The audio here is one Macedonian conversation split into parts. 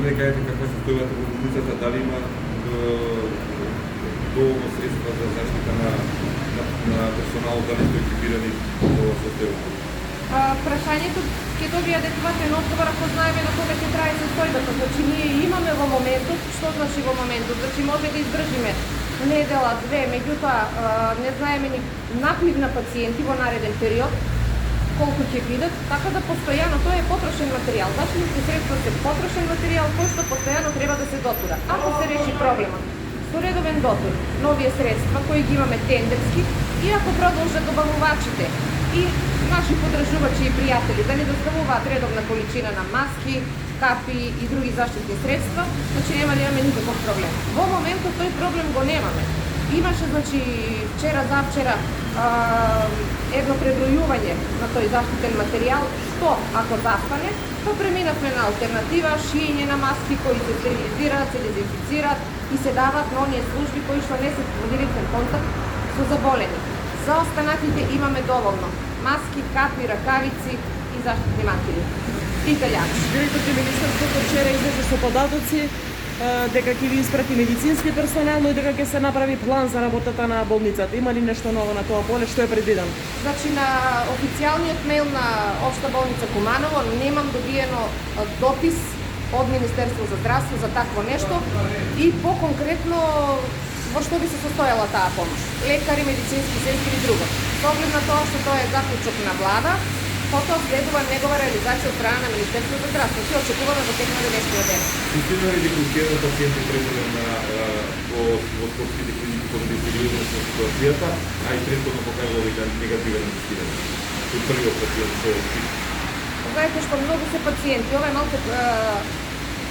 да кажете каква се стојбата во болницата, дали има доволно средства за заштита на персоналот, дали сте екипирани во состојбата? Прашањето ќе добие адекватен одговор ако знаеме на кога ќе трае состојбата. Значи ние имаме во моментот, што значи во моментот? Значи може да издржиме недела, две, меѓутоа не знаеме ни наплив на пациенти во нареден период, колку ќе бидат, така да постојано тоа е потрошен материјал. Заштитните средства се потрошен материјал кој што постојано треба да се дотура. Ако се реши проблемот со редовен дотур, нови средства кои ги имаме тендерски и ако продолжат добавувачите и наши подржувачи и пријатели да не доставуваат редовна количина на маски, капи и други заштитни средства, значи нема да имаме никаков проблем. Во моментот тој проблем го немаме. Имаше, значи, вчера, завчера, едно пребројување на тој заштитен материјал, што ако застане, па преминавме на алтернатива, шиење на маски кои се стерилизираат, се дезинфицираат и се даваат на оние служби кои што не се во директен контакт со заболени. За останатите имаме доволно маски, капи, ракавици и заштитни мантили. И калјачи. Директорот на Министерството вчера излезе со податоци дека ќе ви испрати медицински персонал, но и дека ќе се направи план за работата на болницата. Има ли нешто ново на тоа поле, што е предвидено? Значи на официјалниот мејл на Општа болница Куманово немам добиено допис од Министерство за здравство за такво нешто и по-конкретно во што би се состојала таа помош. Лекари, медицински сестри и друго. С оглед на тоа што тоа е заклучок на влада, потоа следува негова реализација од страна на Министерство за здравство. Се очекуваме во текот на денешниот ден. Истина ли дека уште пациенти преминал во скопските клиники поради сериозност на ситуацијата, а и претходно покажало дека негативен тестирање? Кој првиот пациент со СПИД? Знаете што многу се пациенти, ова е малку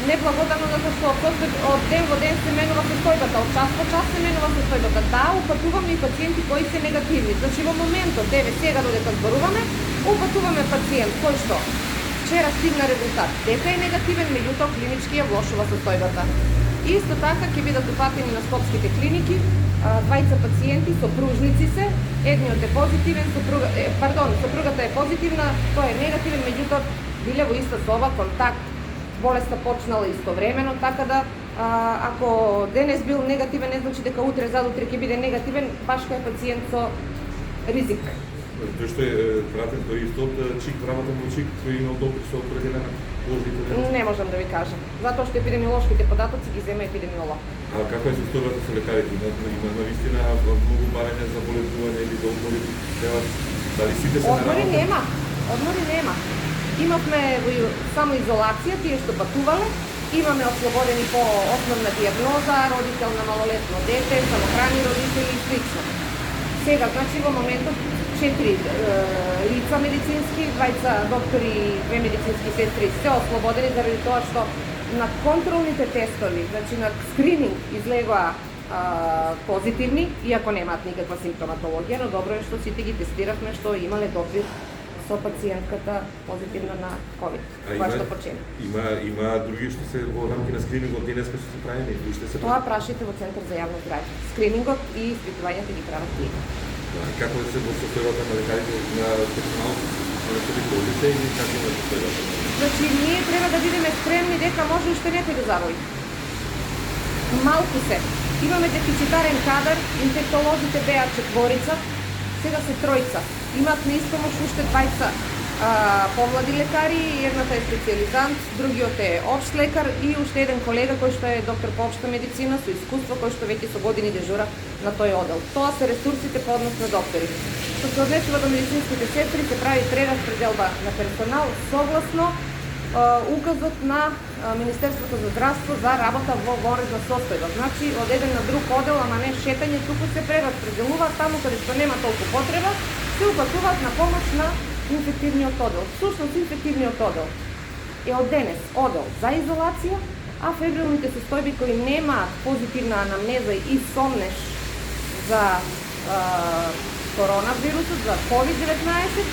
неблагодарно затоа што од ден во ден се менува состојбата, од час по час се менува состојбата. Да, упатуваме и пациенти кои се негативни. Значи во моментот, сега додека зборуваме, упатуваме пациент кој што вчера стигна резултат. Дека е негативен, меѓутоа клинички ја влошува состојбата. Исто така ќе бидат упатени на скопските клиники двајца пациенти, сопружници се, едниот е позитивен, сопругата е позитивна, тој е негативен, меѓутоа биле во иста соба, контакт, болеста почнала истовремено, така да ако денес бил негативен, не значи дека утре, задутре ќе биде негативен, баш кај пациент со ризик. Тој што е пратен тој истот ЧИК, вработен во ЧИК, кој имал допир со определена положителна? Не можам да ви кажам, затоа што епидемиолошките податоци ги зема епидемиолог. А каква е состојбата со лекарите? Има навистина многу барања за боледување или за одмори? Дали сите се на Одмори нема. Имавме во самоизолација тие што патувале, имаме ослободени по основна дијагноза, родител на малолетно дете, самохрани родители и слично. Сега, значи во моментот 4 лица медицински, 2 доктори и 2 медицински сестри се ослободени заради тоа што на контролните тестови, значи на скрининг излегоа позитивни, иако немаат никаква симптоматологија, но добро е што сите ги тестиравме што имале допир со пациентката позитивна на COVID, која што почина. Има други што се во рамки на скринингот денеска што се правени, уште се тоа прашите во Центар за јавно здравје. Скринингот и испитувањата ги прават тие. Како се во состојбата на лекарите на персоналот на COVID или како е состојбата? Значи ние треба да бидеме спремни дека може уште некој да заболи. Малку се. Имаме дефицитарен кадар, инфектолозите беа 4, сега се 3. Имат на испомош уште 2 помлади лекари, едната е специјализант, другиот е општ лекар и уште еден колега кој што е доктор по општа медицина со искуство, кој што веќе со години дежура на тој одел. Тоа се ресурсите по однос на доктори. Што се однесува до медицинските сестри, се прави прераспределба на персонал согласно указот на Министерството за здравство за работа во вонредна состојба. Значи, од еден на друг одел, ама не шетање, туку се прераспределуваат таму каде што нема толку потреба, се упатуваат на помош на инфективниот одел. Всушност, инфективниот одел е од денес одел за изолација, а фебрилните состојби кои немаат позитивна анамнеза и сомнеш за коронавирусот, за COVID-19,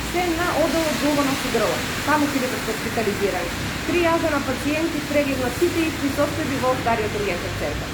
се на оделот за убавност и грла. Таму ќе бидат хоспитализирани. Тријажа на пациенти, преглед на сите исти состојби во стариот ургентен центар.